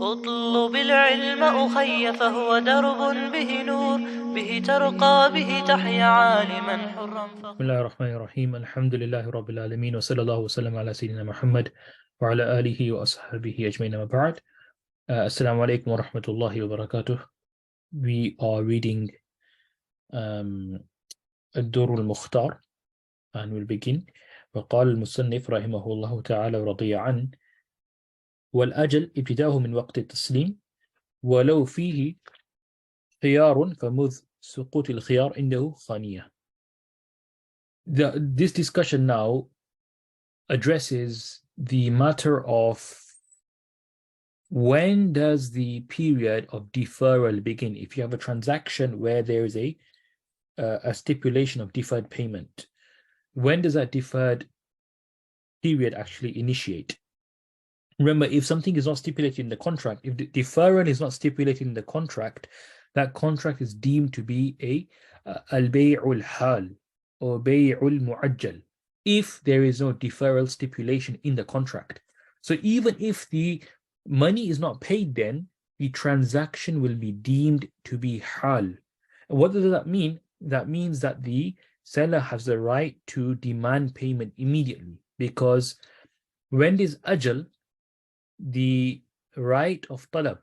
اطلب العلم أخي فهو درب به نور به ترقى به تحيا عالما حرا بسم الله الرحمن الرحيم الحمد لله رب العالمين وصلى الله وسلم على سيدنا محمد وعلى آله وأصحابه أجمعين ما بعد. Assalamu alaikum wa rahmatullahi wa barakatuh. We are reading al-Durr al-Mukhtar and we'll begin. وقال المصنف رحمه الله تعالى ورضي عنه والأجل ابتداؤه من وقت التسليم ولو فيه خيار فمذ سقوط الخيار عنده خانية. This discussion now addresses the matter of when does the period of deferral begin. If you have a transaction where there is a stipulation of deferred payment, when does that deferred period actually initiate? Remember, if something is not stipulated in the contract, if the deferral is not stipulated in the contract, that contract is deemed to be a al-bay'ul hal or bay'ul mu'ajjal if there is no deferral stipulation in the contract. So even if the money is not paid, then the transaction will be deemed to be hal. And what does that mean? That means that the seller has the right to demand payment immediately, because when there's ajal, the right of talab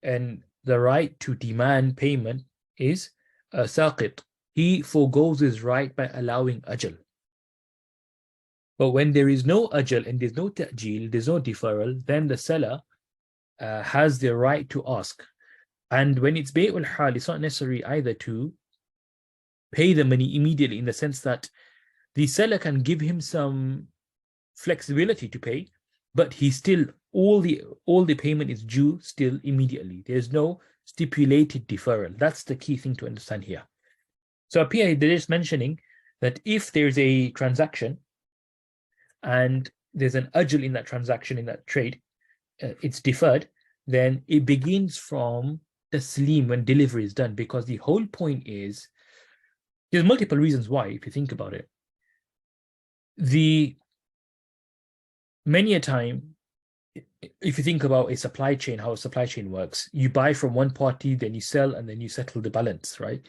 and the right to demand payment is saqit. He forgoes his right by allowing ajal. But when there is no ajal and there's no ta'jil, there's no deferral, then the seller has the right to ask. And when it's bay'ul hal, it's not necessary either to pay the money immediately, in the sense that the seller can give him some flexibility to pay, but he still, all the payment is due still immediately. There's no stipulated deferral. That's the key thing to understand here. So up here, they're just mentioning that if there's a transaction and there's an ajal in that transaction, in that trade, it's deferred, then it begins from taslim, when delivery is done, because the whole point is, there's multiple reasons why, if you think about it. Many a time, if you think about a supply chain, how a supply chain works, you buy from one party, then you sell, and then you settle the balance, right?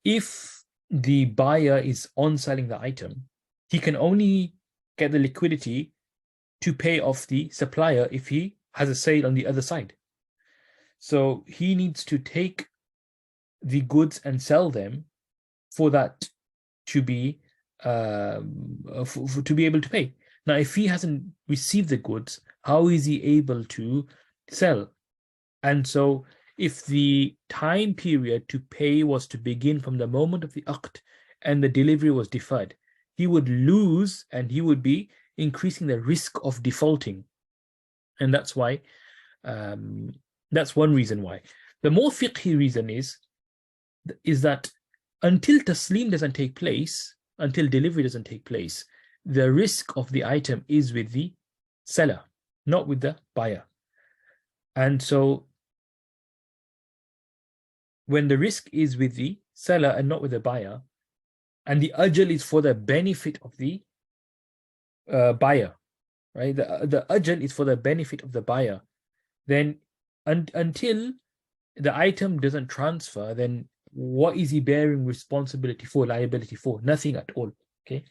If the buyer is on selling the item, he can only get the liquidity to pay off the supplier if he has a sale on the other side. So he needs to take the goods and sell them for that to be to be able to pay. Now, if he hasn't received the goods, how is he able to sell? And so if the time period to pay was to begin from the moment of the aqd and the delivery was deferred, he would lose and he would be increasing the risk of defaulting. And that's why, that's one reason why. The more fiqhi reason is that until taslim doesn't take place, until delivery doesn't take place, the risk of the item is with the seller, not with the buyer. And so when the risk is with the seller and not with the buyer, and the ajal is for the benefit of the buyer, right? The ajal is for the benefit of the buyer. Then until the item doesn't transfer, then what is he bearing responsibility for, liability for? Nothing at all, okay?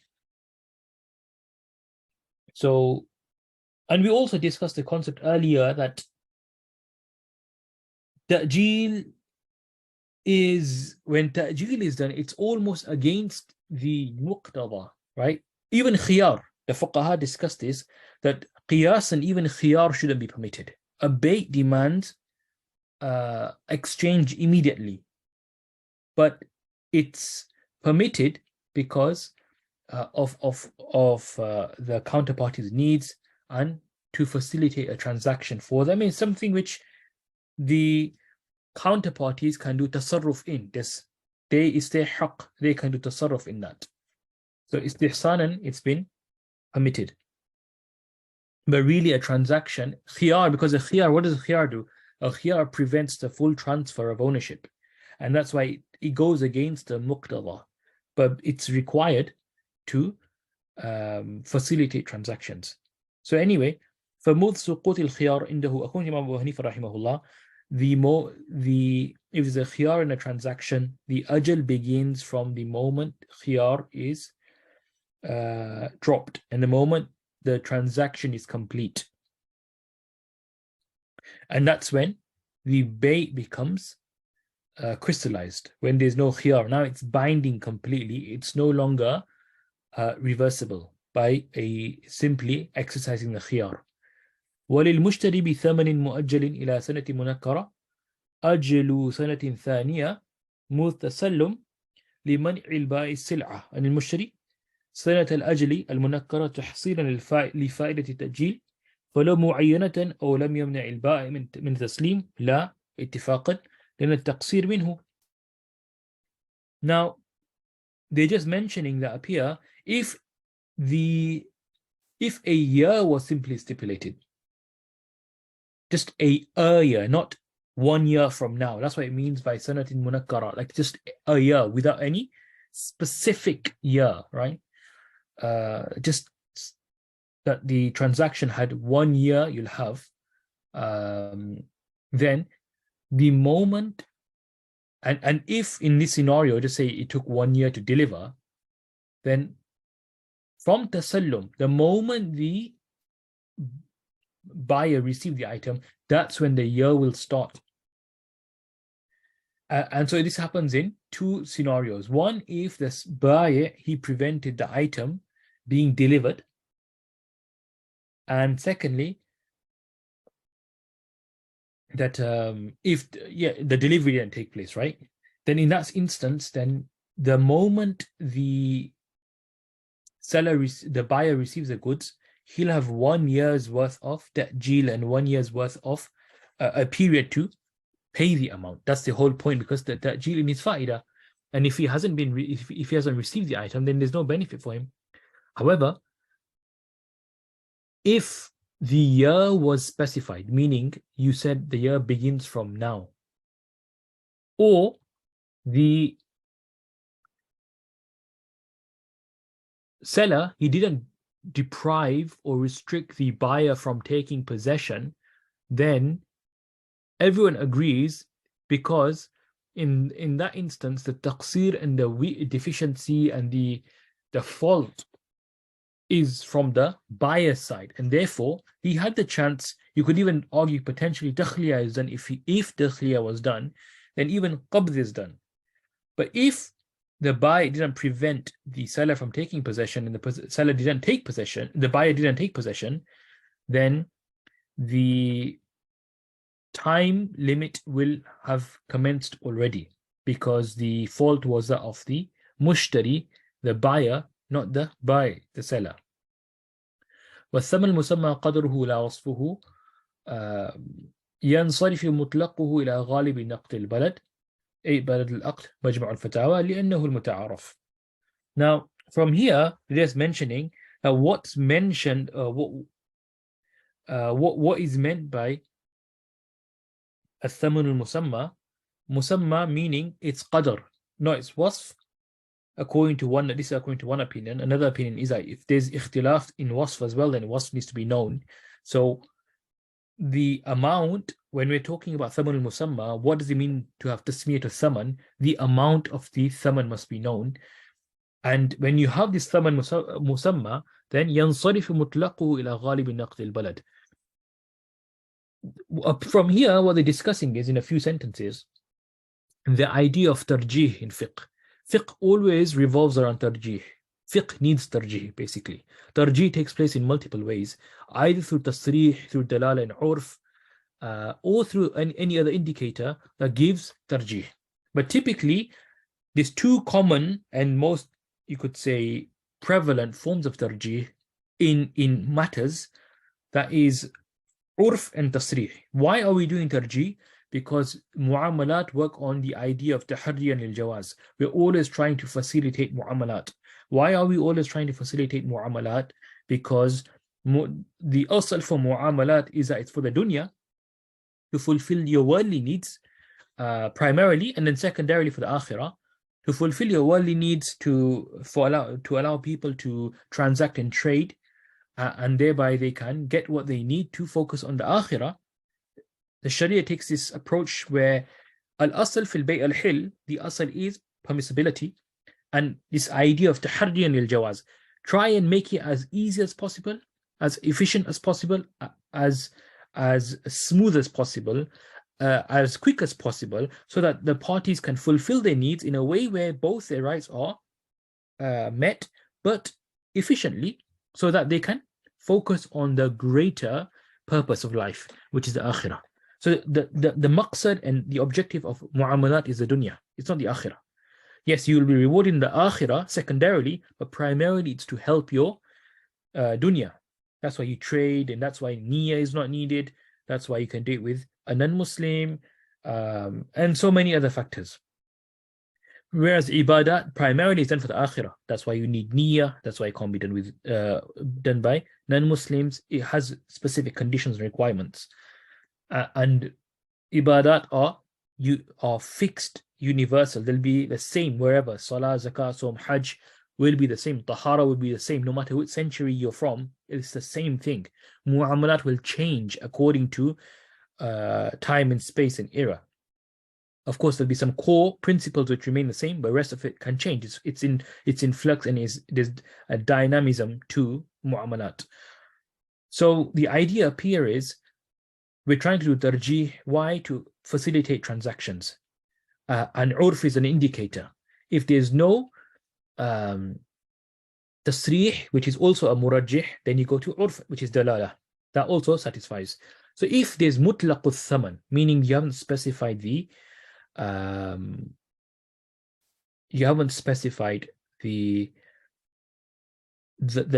So, and we also discussed the concept earlier that ta'jil is, when ta'jil is done, it's almost against the muqtada, right? Even khiyar, the fuqaha discussed this, that qiyas and even khiyar shouldn't be permitted. A bay demands exchange immediately, but it's permitted because of the counterparty's needs and to facilitate a transaction for them. It's something which the counterparties can do tasarruf in. It's their haqq, they can do tasarruf in that. So istihsanan, it's been permitted. But really a transaction, khiyar, because a khiyar, what does a khiyar do? A khiyar prevents the full transfer of ownership. And that's why it goes against the muqtada. But it's required to facilitate transactions. So anyway, فمذ سقوط الخيار عنده أخوه Imam Abu Hanifa rahimahullah, if there's a khiyar in a transaction, the ajal begins from the moment khiyar is dropped and the moment the transaction is complete. And that's when the bay becomes crystallized, when there's no khiyar. Now it's binding completely. It's no longer reversible by simply exercising the khiyar. وللمشتري بثمن مؤجل إلى سنة منكرة أجل سنة ثانية مذ تسلم لمنع البائع السلعة عن المشتري سنة الأجل المنكرة تحصيلا لفائدة التأجيل فلو معينة أو لم يمنع البائع من تسليم لا اتفاقا لأن التقصير منه. Now they're just mentioning that up here, if a year was simply stipulated, just a year, not 1 year from now. That's what it means by sanatin munakkara, like just a year without any specific year, right? Just that the transaction had 1 year, you'll have, then the moment, and if in this scenario, just say it took 1 year to deliver, then from tasallum, the moment the buyer received the item, that's when the year will start. And so this happens in two scenarios. One, if this buyer, he prevented the item being delivered. And secondly, that if the delivery didn't take place, right? Then in that instance, then the moment the buyer receives the goods, he'll have 1 year's worth of ta'jeel and 1 year's worth of a period to pay the amount. That's the whole point, because the ta'jeel in his fa'idah. And if he hasn't if he hasn't received the item, then there's no benefit for him. However, if the year was specified, meaning you said the year begins from now, or the seller, he didn't deprive or restrict the buyer from taking possession, then everyone agrees, because in that instance, the taqsir and the deficiency and the fault is from the buyer's side, and therefore he had the chance. You could even argue potentially takhliya is done. If takhliya was done, then even qabd is done. But if the buyer didn't prevent the seller from taking possession and the seller didn't take possession, the buyer didn't take possession, then the time limit will have commenced already, because the fault was that of the mushtari, the buyer, not the buyer, the seller. والثمن المسمى قدره لا وصفه ينصرف مطلقه إلى غالب نقد البلد أي بلد العقد مجمع الفتاوى لأنه المتعارف. Now from here they're just mentioning what's mentioned, what is meant by الثمن المسمى. Musamma meaning it's qadr, no, it's wasf. According to one opinion. Another opinion is that if there's ikhtilaf in wasf as well, then wasf needs to be known. So the amount, when we're talking about thaman al-musamma, what does it mean to have tasmiyat al-thaman? The amount of the thaman must be known. And when you have this thaman musamma, then yansarifu mutlaqu ila ghalib naqd al-balad. From here, what they're discussing is, in a few sentences, the idea of tarjih in fiqh. Fiqh always revolves around tarjih. Fiqh needs tarjih, basically. Tarjih takes place in multiple ways, either through tasrih, through dalal and urf, or through any other indicator that gives tarjih. But typically, there's two common and most, you could say, prevalent forms of tarjih in matters, that is urf and tasrih. Why are we doing tarjih? Because mu'amalat work on the idea of tahriyan al-jawaz. We're always trying to facilitate mu'amalat. Why are we always trying to facilitate mu'amalat? Because the asal for mu'amalat is that it's for the dunya, to fulfill your worldly needs primarily, and then secondarily for the akhirah, to fulfill your worldly needs, to allow people to transact and trade, and thereby they can get what they need to focus on the akhirah. The Sharia takes this approach where al-asl fil bay' al-hil, the asl is permissibility, and this idea of tahaddi al-jawaz. Try and make it as easy as possible, as efficient as possible, as smooth as possible, as quick as possible, so that the parties can fulfill their needs in a way where both their rights are met, but efficiently, so that they can focus on the greater purpose of life, which is the akhirah. So the maqsad and the objective of mu'amalat is the dunya. It's not the akhirah. Yes, you will be rewarded in the akhirah secondarily, but primarily it's to help your dunya. That's why you trade, and that's why niyyah is not needed. That's why you can do it with a non-Muslim, and so many other factors. Whereas ibadat primarily is done for the akhirah. That's why you need niyyah. That's why it can't be done with done by non-Muslims. It has specific conditions and requirements. And ibadat are fixed, universal. They'll be the same wherever. Salah, zakah, som, hajj will be the same. Tahara will be the same. No matter which century you're from, it's the same thing. Mu'amalat will change according to time and space and era. Of course, there'll be some core principles which remain the same, but the rest of it can change. It's in flux, and there's a dynamism to mu'amalat. So the idea up here is we're trying to do tarjih. Why? To facilitate transactions. And urf is an indicator. If there's no tasrih, which is also a murajjih, then you go to urf, which is dalala. That also satisfies. So if there's mutlaqut thaman, meaning you haven't specified the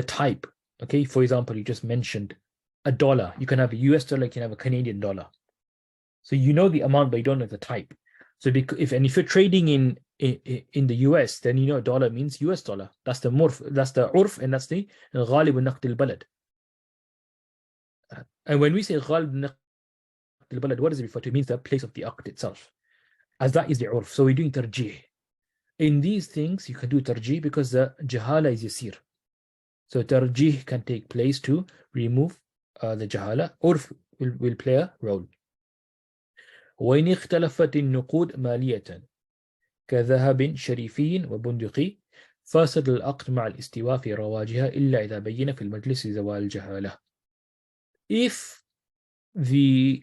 type. Okay, for example, you just mentioned a dollar. You can have a US dollar, you can have a Canadian dollar. So you know the amount, but you don't know the type. So if you're trading in the US, then you know dollar means US dollar. That's the urf, and that's the ghalib al-naqd al-balad. And when we say ghalib al-naqd al-balad, what does it refer to? It means the place of the aqd itself, as that is the urf. So we're doing tarjih. In these things, you can do tarjih because the jahala is yasir. So tarjih can take place to remove the jahala. Urf will play a role. وإن اختلفت النقود مالية كذهب شريفي وبندقي فاسد العقد مع الاستواء في رواجها إلا إذا بين في المجلس زوال الجهالة. If the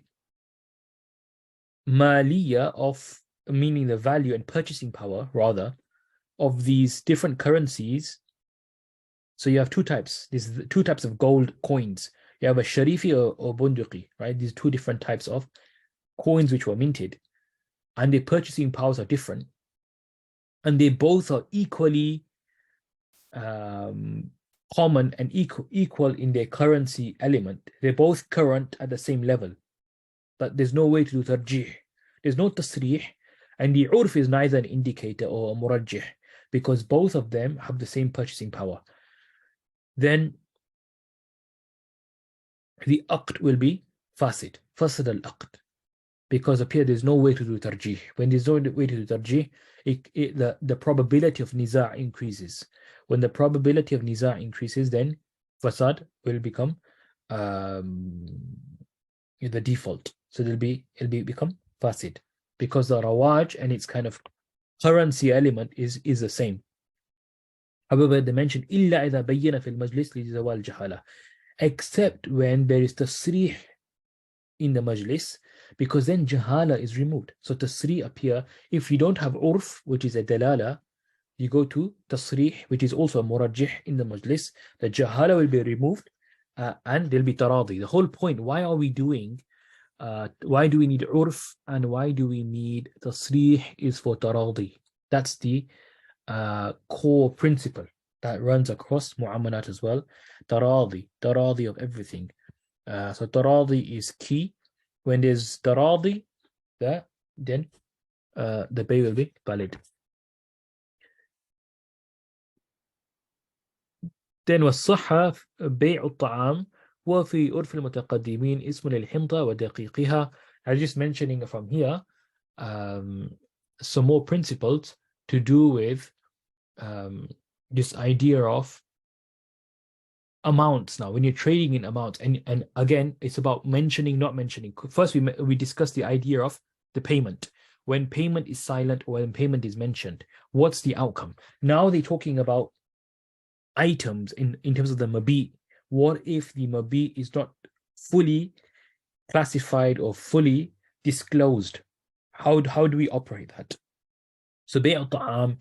maliya of, meaning the value and purchasing power rather, of these different currencies, so you have two types. There's two types of gold coins. You have a sharifi or bunduqi, right? These two different types of coins which were minted, and their purchasing powers are different, and they both are equally common and equal in their currency element. They're both current at the same level, but there's no way to do tarjih. There's no tasrih, and the urf is neither an indicator or a murajjih, because both of them have the same purchasing power. Then the aqd will be fasid al-aqd, because up here there's no way to do tarjih. When there's no way to do tarjih, the probability of niza' increases. When the probability of niza' increases, then fasad will become the default. So it'll become fasid, because the rawaj and its kind of currency element is the same. However, they mention illa idha bayyana fil majlis li zawal jahala, except when there is tasrih in the majlis, because then jahala is removed. So tasrih appear. If you don't have urf, which is a dalala, you go to tasrih, which is also a murajjih in the majlis. The jahala will be removed, and there'll be taradi. The whole point, why do we need urf and why do we need tasrih, is for taradi. That's the core principle that runs across mu'amalat as well. Taradi of everything. So taradi is key. When there's taradi, then the bay will be valid. Then والصحة بيع الطعام وفي عرف المتقدمين اسم للحنطة ودقيقها. I was just mentioning from here some more principles to do with this idea of amounts now, when you're trading in amounts, and again, it's about mentioning, not mentioning. First, we discussed the idea of the payment. When payment is silent or when payment is mentioned, what's the outcome? Now they're talking about items in terms of the mabi. What if the mabi is not fully classified or fully disclosed? How do we operate that? So bay' al-ta'am,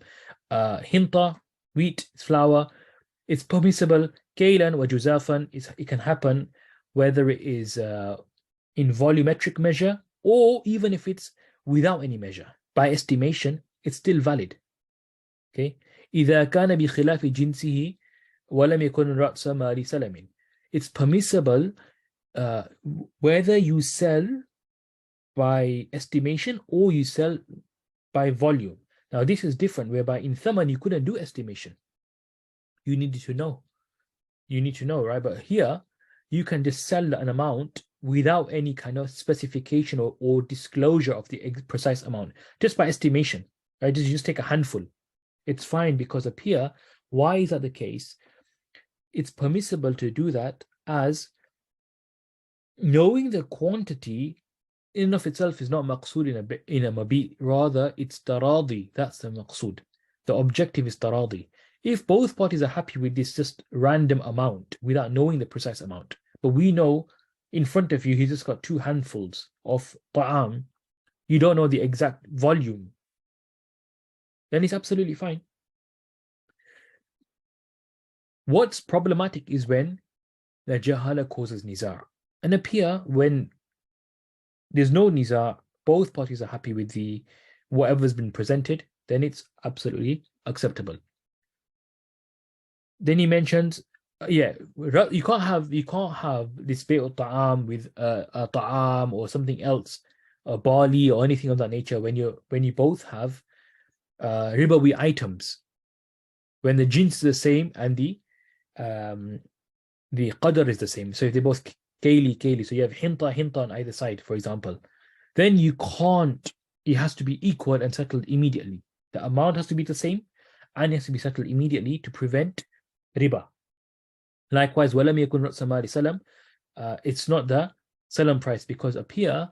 hinta, wheat, flour, it's permissible. Kaylan wa juzafan, it can happen whether it is in volumetric measure or even if it's without any measure. By estimation, it's still valid. Okay? إذا كان بخلاف جنسه ولم يكن رأس مال سلم. It's permissible whether you sell by estimation or you sell by volume. Now this is different, whereby in thaman you couldn't do estimation. You needed to know. You need to know, right? But here, you can just sell an amount without any kind of specification or disclosure of the precise amount, just by estimation, right? You just take a handful. It's fine, because up here, why is that the case? It's permissible to do that, as knowing the quantity in and of itself is not maqsood in a mabi. Rather, it's taradi. That's the maqsood. The objective is taradi. If both parties are happy with this just random amount without knowing the precise amount, but we know in front of you he's just got 2 handfuls of ta'am, you don't know the exact volume, then it's absolutely fine. What's problematic is when the jahala causes nizar. And up here, when there's no nizar, both parties are happy with the whatever's been presented, then it's absolutely acceptable. Then he mentions, you can't have this bay'u ta'am with a ta'am or something else, a barley or anything of that nature, when you both have ribawi items, when the jins is the same and the qadr is the same. So if they're both kayli, so you have hinta on either side, for example, then you can't. It has to be equal and settled immediately. The amount has to be the same and it has to be settled immediately to prevent riba. Likewise, walam yakun ra'sa mali salam, it's not the salam price, because up here,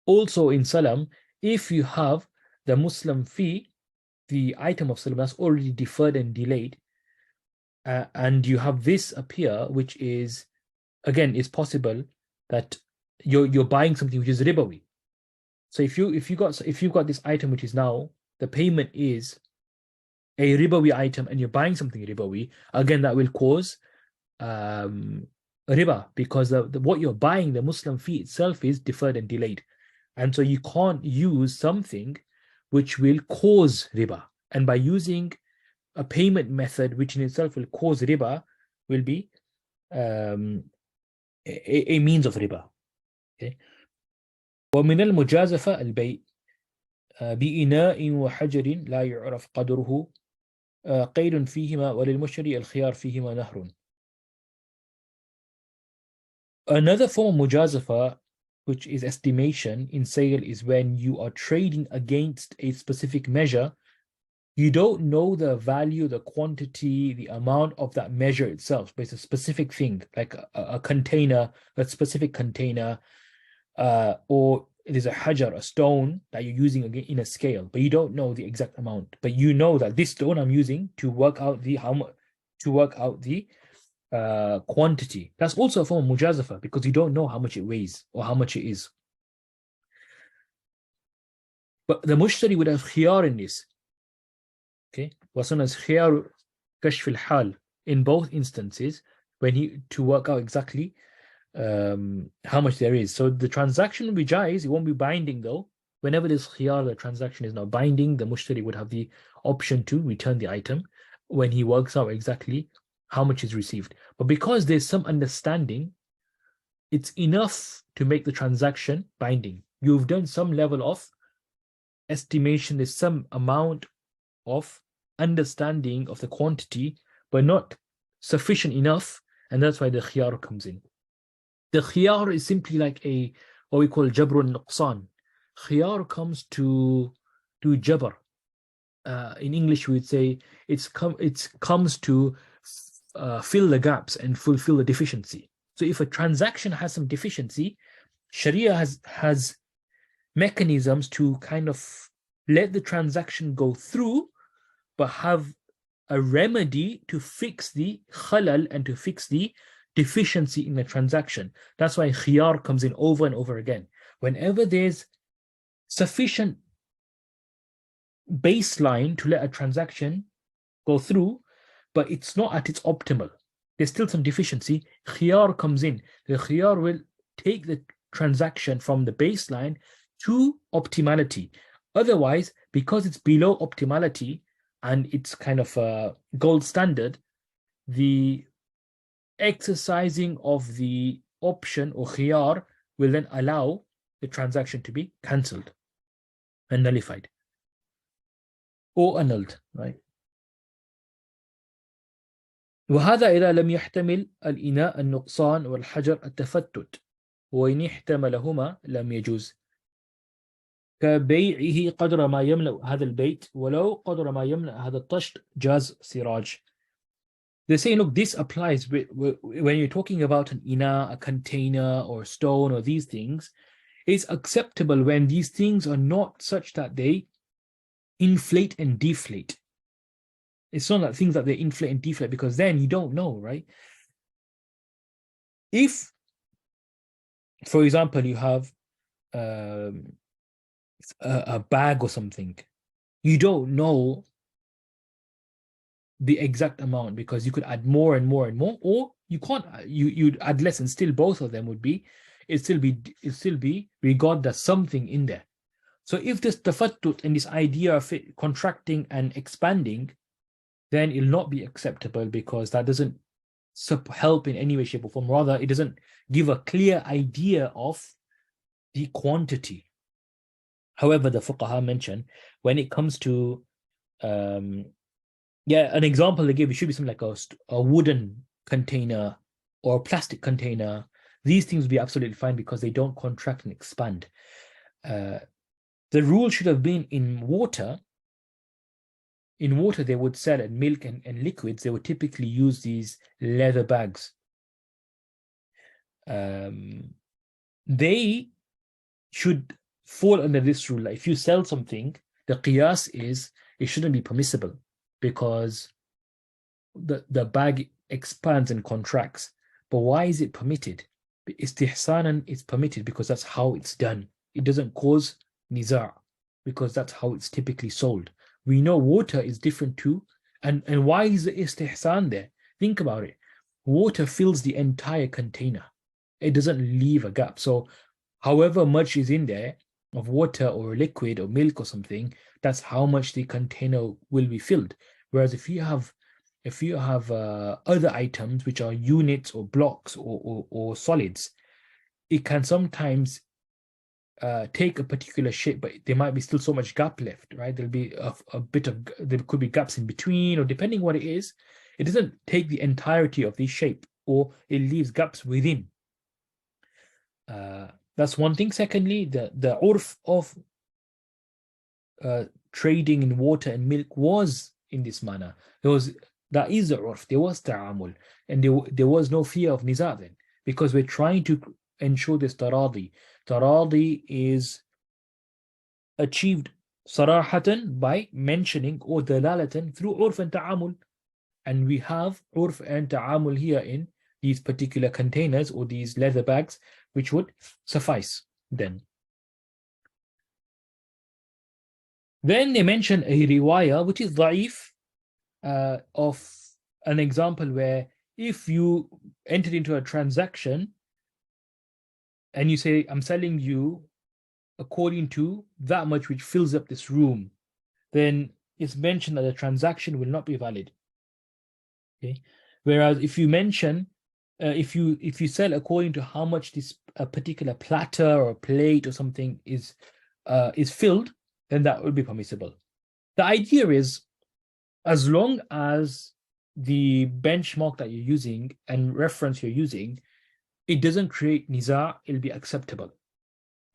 also in salam, if you have the Muslim fee, the item of salam that's already deferred and delayed, and you have this up here, which is, again, it's possible that you're buying something which is ribawi. So if you've got this item which is now the payment is a ribawi item and you're buying something ribawi, again, that will cause riba, because what you're buying, the Muslim fee itself, is deferred and delayed. And so you can't use something which will cause riba. And by using a payment method which in itself will cause riba, will be a means of riba. Okay. ومن المجازفة البيع بإناء وحجر لا يعرف قدره قيد فيهما وللمشتري الخيار فيهما نهر. Another form of mujazafa, which is estimation in sale, is when you are trading against a specific measure. You don't know the value, the quantity, the amount of that measure itself, but it's a specific thing, like a container, a specific container, or it is a hajar, a stone that you're using again in a scale, but you don't know the exact amount. But you know that this stone I'm using to work out the quantity. That's also a form of mujazafa, because you don't know how much it weighs or how much it is. But the mushtari would have khiyar in this. Okay, what's known as khiyar kashf al-hal in both instances, to work out exactly how much there is. So the transaction will be jaiz, it won't be binding though. Whenever there's khiyar, the transaction is not binding. The mushtari would have the option to return the item when he works out exactly how much is received. But because there's some understanding, it's enough to make the transaction binding. You've done some level of estimation, there's some amount of understanding of the quantity, but not sufficient enough, and that's why the khiyar comes in. The khiyar is simply like what we call jabrun nuqsan. Khiyar comes to jabr. in English we would say it comes to fill the gaps and fulfill the deficiency. So if a transaction has some deficiency, Sharia has mechanisms to kind of let the transaction go through, but have a remedy to fix the khalal and to fix the deficiency in the transaction. That's why khiyar comes in over and over again. Whenever there's sufficient baseline to let a transaction go through, but it's not at its optimal, there's still some deficiency, khiyar comes in. The khiyar will take the transaction from the baseline to optimality. Otherwise, because it's below optimality and it's kind of a gold standard, the exercising of the option or khiyar will then allow the transaction to be cancelled and nullified or annulled, right? وهذا إذا لم يحتمل الإناء النقصان والحجر التفتت، وإن احتملهما لم يجوز، كبيعه قدر ما يملأ هذا البيت ولو قدر ما يملأ هذا الطشت جاز سراج. They're saying, look, this applies when you're talking about an ina, a container or stone or these things. It's acceptable when these things are not such that they inflate and deflate. It's not like things that they inflate and deflate, because then you don't know, right? If, for example, you have a bag or something, you don't know the exact amount because you could add more and more and more, or you can't. You'd add less, and still both of them would be it still be regarded as something in there. So if this tafattut and this idea of it contracting and expanding, then it'll not be acceptable, because that doesn't help in any way, shape, or form. Rather, it doesn't give a clear idea of the quantity. However, the fuqaha mention when it comes to an example they give, it should be something like a wooden container or a plastic container. These things would be absolutely fine because they don't contract and expand. The rule should have been in water. In water, they would sell, and milk and liquids, they would typically use these leather bags. They should fall under this rule. If you sell something, the qiyas is it shouldn't be permissible, because the bag expands and contracts. But why is it permitted? Istihsanan is permitted because that's how it's done. It doesn't cause niza' because that's how it's typically sold. We know water is different too. And why is the istihsan there? Think about it. Water fills the entire container. It doesn't leave a gap. So however much is in there of water or liquid or milk or something, that's how much the container will be filled. Whereas if you have other items which are units or blocks or solids, it can sometimes take a particular shape, but there might be still so much gap left, right? There'll be there could be gaps in between, or depending what it is, it doesn't take the entirety of the shape, or it leaves gaps within. That's one thing. Secondly, the urf of trading in water and milk was in this manner. That is the urf. There was ta'amul, and there was no fear of niza then, because we're trying to ensure this taradi. Taradi is achieved sarahatan by mentioning, or dalalatan through urf and ta'amul. And we have urf and ta'amul here in these particular containers or these leather bags, which would suffice then. Then they mention a riwayah, which is da'if, of an example where if you entered into a transaction and you say, I'm selling you according to that much which fills up this room, then it's mentioned that the transaction will not be valid. Okay. Whereas if you mention, if you sell according to how much this particular platter or plate or something is filled, then that will be permissible. The idea is, as long as the benchmark that you're using and reference you're using, it doesn't create niza', it'll be acceptable.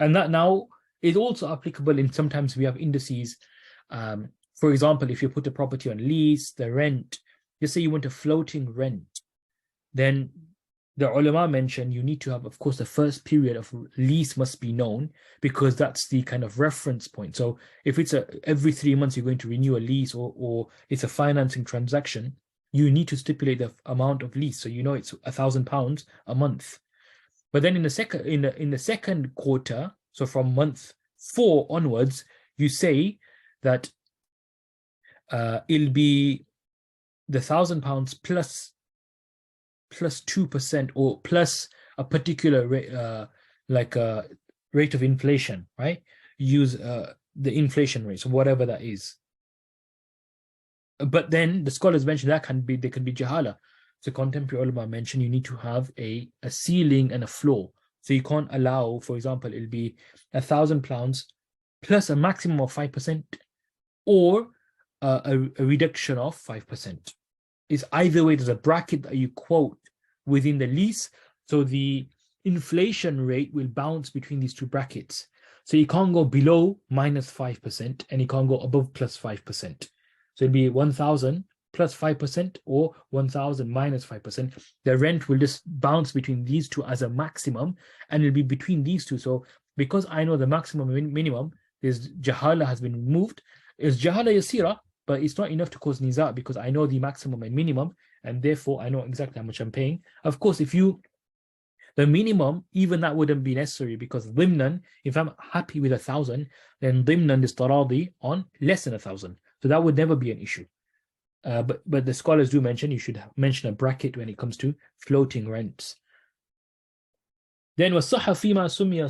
And that now is also applicable in, sometimes we have indices For example, if you put a property on lease, the rent, just say you want a floating rent, then the ulama mentioned you need to have, of course, the first period of lease must be known, because that's the kind of reference point. So if it's every 3 months you're going to renew a lease, or it's a financing transaction, you need to stipulate the amount of lease, so you know it's £1,000 a month. But then in the second quarter, so from month 4 onwards, you say that it'll be the £1,000 plus 2%, or plus a particular rate, rate of inflation, right? Use the inflation rate, so whatever that is. But then the scholars mentioned that there can be jahala. So contemporary ulama mentioned you need to have a ceiling and a floor. So you can't allow, for example, it'll be £1,000 plus a maximum of 5%, or a reduction of 5%. It's either way. There's a bracket that you quote within the lease, so the inflation rate will bounce between these two brackets. So you can't go below minus 5%, and you can't go above plus 5%. So it'll be 1,000 plus 5%, or 1,000 minus 5%. The rent will just bounce between these two as a maximum, and it'll be between these two. So because I know the maximum and minimum, this jahala has been removed. It's jahala yasira, but it's not enough to cause niza, because I know the maximum and minimum, and therefore I know exactly how much I'm paying. Of course, the minimum, even that wouldn't be necessary, because dhimnan, if I'm happy with 1,000, then dhimnan is taradi on less than 1,000. So that would never be an issue. But the scholars do mention you should mention a bracket when it comes to floating rents. Then وَالصَّحَّ فِيمَا سُمِّيَ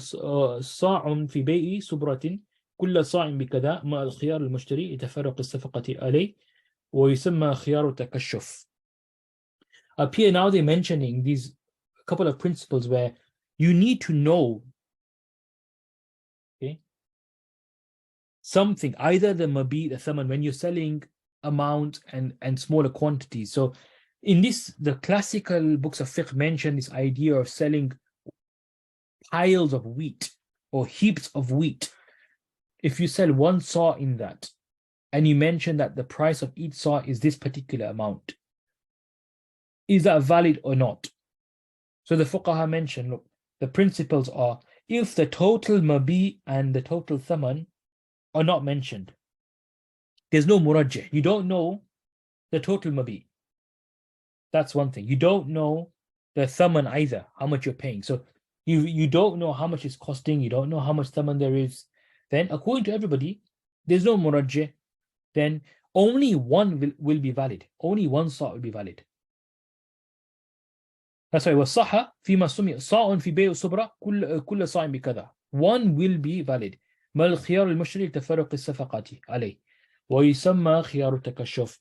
صَاعٌ فِي بَيْءِ سُبْرَةٍ كل صاع بكذا مع الخيار المشتري لتفرق الصفقة عليه ويسمى خيار التكشف. Up here now they're mentioning these couple of principles where you need to know, okay, something, either the mabi, the thaman, when you're selling amount and smaller quantities. So in this, the classical books of fiqh mention this idea of selling piles of wheat or heaps of wheat. If you sell one saw in that, and you mention that the price of each saw is this particular amount, is that valid or not? So the fuqaha mention, look, the principles are, if the total mabi and the total thaman are not mentioned, there's no murajjih. You don't know the total mabi. That's one thing. You don't know the thaman either, how much you're paying. So you don't know how much it's costing. You don't know how much thaman there is. Then according to everybody, there's no murajjih. Then only one will be valid. Only one saw will be valid. That's why وَالصَّحَّ فِيمَا سُمِّيَ صَاعٌ فِي بَيْءِ الصُّبْرَةِ كُلَّ صَاعٍ بِكَذَا. One will be valid. ما الخيار المشتري لتفرق الصفقات عليه ويسمى خيار التكشف.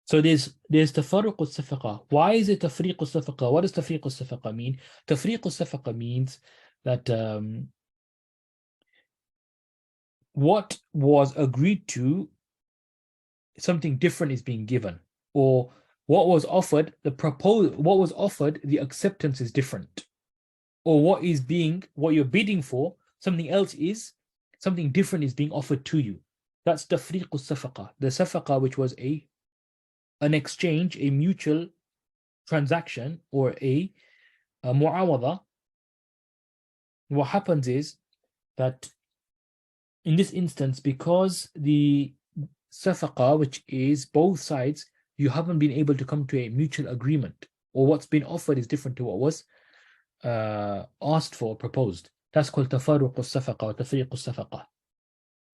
So there's تفرق الصفقة. Why is it تفريق الصفقة? What does تفريق الصفقة mean? تفريق الصفقة means that what was agreed to, something different is being given, or what was offered, the acceptance is different, or what you're bidding for, something different is being offered to you. That's tafriq al-safaqa. The safaqa, which was an exchange, a mutual transaction, or a mu'awada. What happens is that in this instance, because the safaqa, which is both sides, you haven't been able to come to a mutual agreement, or what's been offered is different to what was asked for, proposed. That's called tafarruq al-safaqa or tafriq al-safaqa.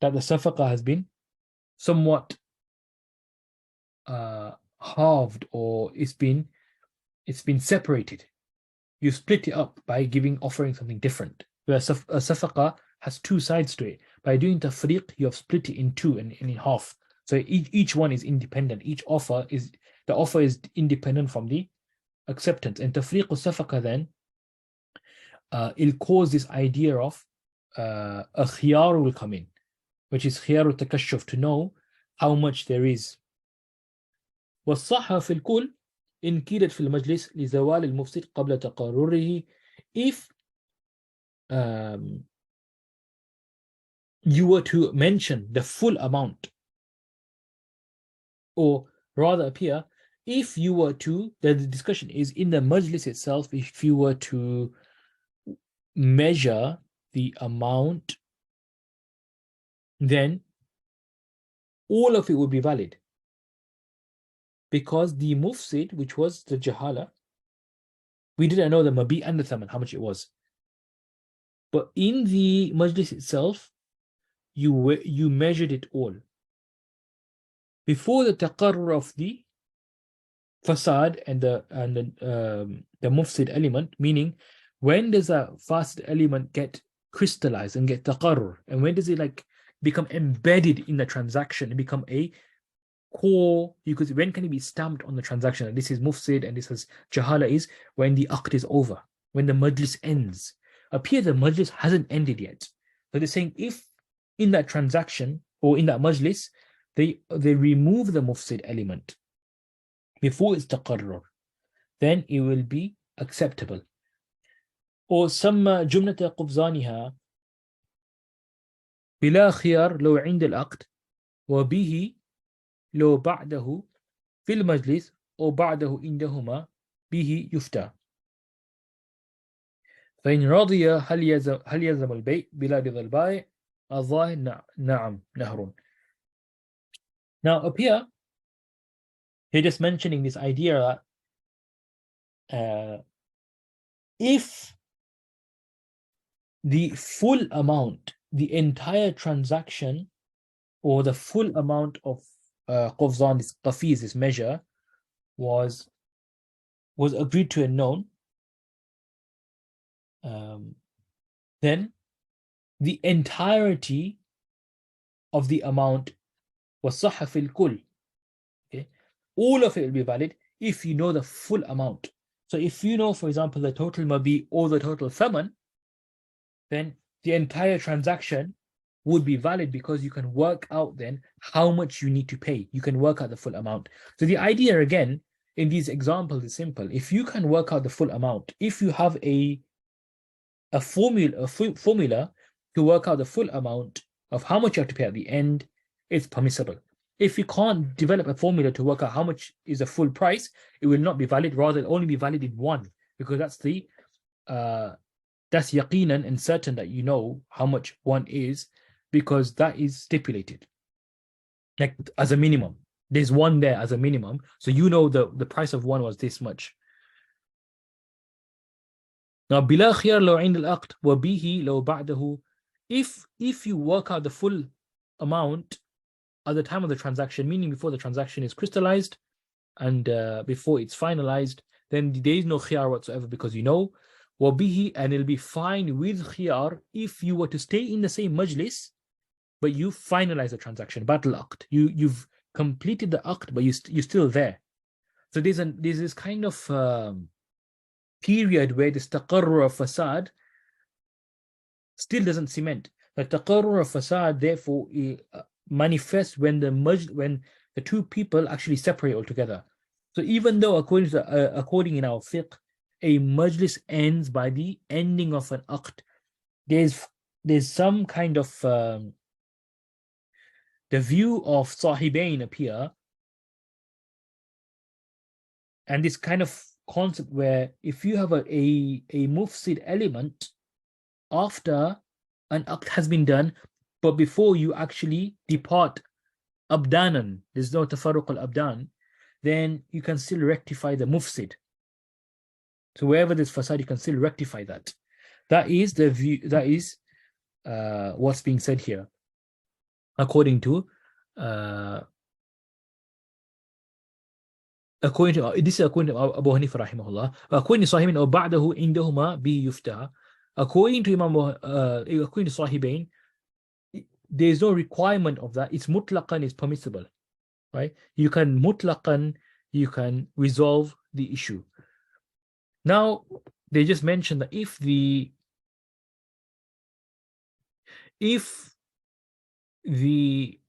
That the safaqa has been somewhat halved, or it's been separated. You split it up by offering something different. Whereas a safaqa has two sides to it. By doing tafriq, you have split it in two and in half. So each one is independent. The offer is independent from the acceptance. And tafriq al-safaqa then, it'll cause this idea of a khiyar will come in, which is khiyar al-takashuf, to know how much there is. والصحة في الكل إن كيدت في المجلس لزوال المفسد قبل تقرره. If you were to mention the full amount, or rather up here, if you were to, the discussion is in the majlis itself, if you were to measure the amount, then all of it would be valid. Because the mufsid, which was the jahala, we didn't know the mabi and the thaman, how much it was. But in the majlis itself, you measured it all. Before the taqarrur of the fasad and the mufsid element, meaning when does a fasid element get crystallized and get taqarrur, and when does it like become embedded in the transaction and become a core? Because when can it be stamped on the transaction and this is mufsid and this is jahala, is when the aqd is over, when the majlis ends. Up here the majlis hasn't ended yet, so they're saying if in that transaction or in that majlis they remove the mufsid element before it's taqarrur, then it will be acceptable. Or سمى جملة قفزانها بلا خيار لو عند العقد وبه لو بعده في المجلس أو بعده عندهما به يفتى. فإن رضي هل يلزم البيع بلا رضا البائع؟ الظاهر نعم نهر. Now up here, he's just mentioning this idea that if the full amount, the entire transaction, or the full amount of qafzan, this qafiz, this measure, was agreed to and known, then the entirety of the amount was sahha fil kull. Okay, all of it will be valid if you know the full amount. So if you know, for example, the total mabi or the total thaman, then the entire transaction would be valid because you can work out then how much you need to pay. You can work out the full amount. So the idea again in these examples is simple. If you can work out the full amount, if you have a formula to work out the full amount of how much you have to pay at the end, it's permissible. If you can't develop a formula to work out how much is the full price, it will not be valid. Rather, it'll only be valid in one, because that's the that's yaqinan and certain that you know how much one is, because that is stipulated. Like as a minimum, there's one there as a minimum, so you know the price of one was this much. Now, bila khiyar law عند العقد وبه لو بعده, if you work out the full amount at the time of the transaction, meaning before the transaction is crystallized and before it's finalized, then there is no khiyar whatsoever, because you know وبه, and it'll be fine with khiyar if you were to stay in the same majlis but you finalize the transaction, battle aqd. You've completed the aqd, but you're still there. So there's this kind of period where this taqarrur of fasad still doesn't cement. The taqarrur of fasad therefore manifests when the two people actually separate altogether. So even though according in our fiqh, a majlis ends by the ending of an aqd, there's some kind of the view of sahibain appear, and this kind of concept where if you have a mufsid element after an aqd has been done, but before you actually depart abdanan, there's no tafarruq al-abdan, then you can still rectify the mufsid. So wherever there's fasad, you can still rectify that. That is the view, that is what's being said here. According to this is according to Abu Hanifa rahimahullah. According to Sahibain or ba'dahu indahuma bi yufta. According to according to Sahibain, there is no requirement of that. It's mutlaqan, is permissible, right? You can mutlaqan, you can resolve the issue. Now they just mentioned that if the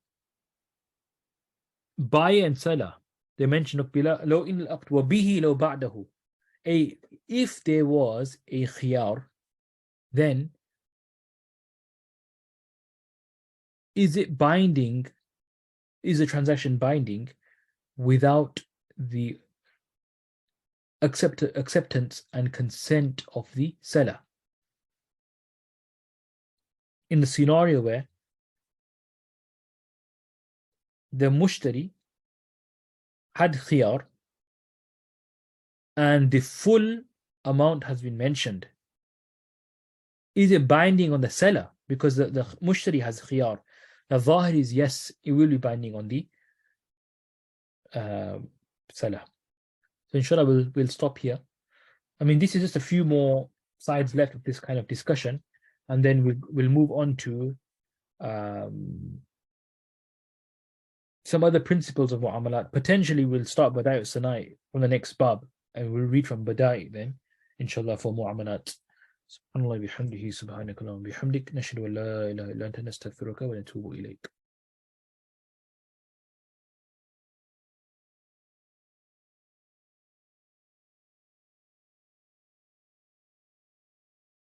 buyer and seller, they mentioned low in al-aqd wa bihi law ba'dahu, if there was a khiyar, then is it binding? Is the transaction binding without the acceptance and consent of the seller? In the scenario where the mushtari had khiyar and the full amount has been mentioned, is it binding on the seller? Because the mushtari has khiyar. The zahir is yes, it will be binding on the seller. So inshallah we'll stop here. I mean, this is just a few more sides left of this kind of discussion, and then we'll move on to some other principles of mu'amalat. Potentially we'll start Bada'i Sanai from the next bab, and we'll read from Bada'i then, inshallah, for mu'amalat. Subhanallah bihamdihi, subhanakallahumma bihamdik, nashhadu an la ilaha illa anta nastaghfiruka wa natubu ilayk.